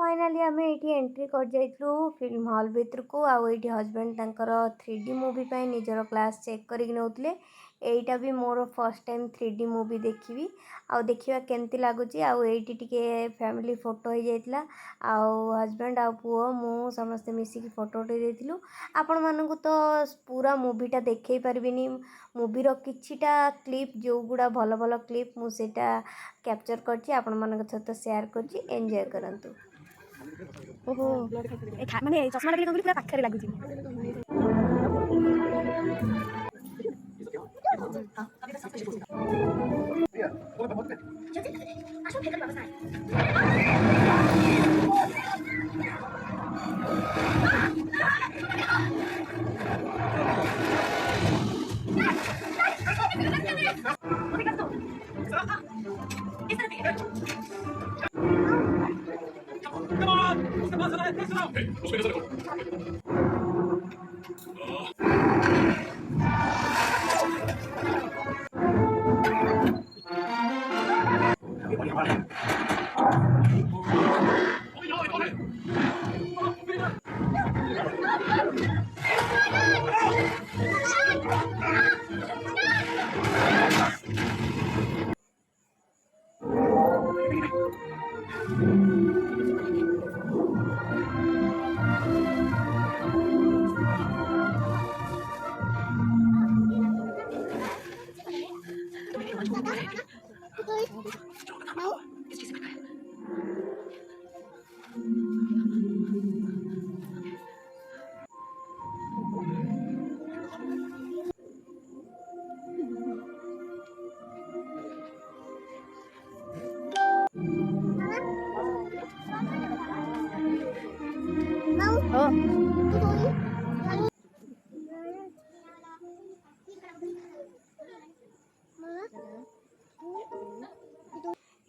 Finally आम ये entry कर जाइलु फिल्म हॉल भितर को आईटी हजबैंड तांकर 3D मूवी पे निजर क्लास चेक करके नौले। एटा भी more first time 3D movie देखी आउ देखा केमती लगुच आईटी टिके फैमिली फोटो हो जाता हजबैंड आ पुओ मु समस्ते मिसिकी फोटो उठे आपण मानक तो पूरा मूवीटा देखे पार्बिनी मूवीर किछिटा क्लिप जो गुड़ा भल भल क्लिप मुझे कैप्चर करछि आपण मानक सहित शेयर करछि एंजॉय करंतु। ओहो माने चश्मा लगे पूरा पाखरे लागुची।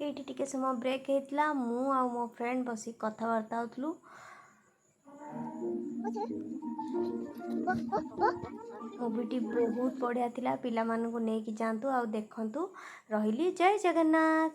ये टिके समय ब्रेक होता मु आ मो फ्रेंड बस कथबार्ता होलु। मूवीटी बहुत बढ़िया थिला पिला मानकु नेकी जांतु आ देखंतु। रहिली जय जगन्नाथ।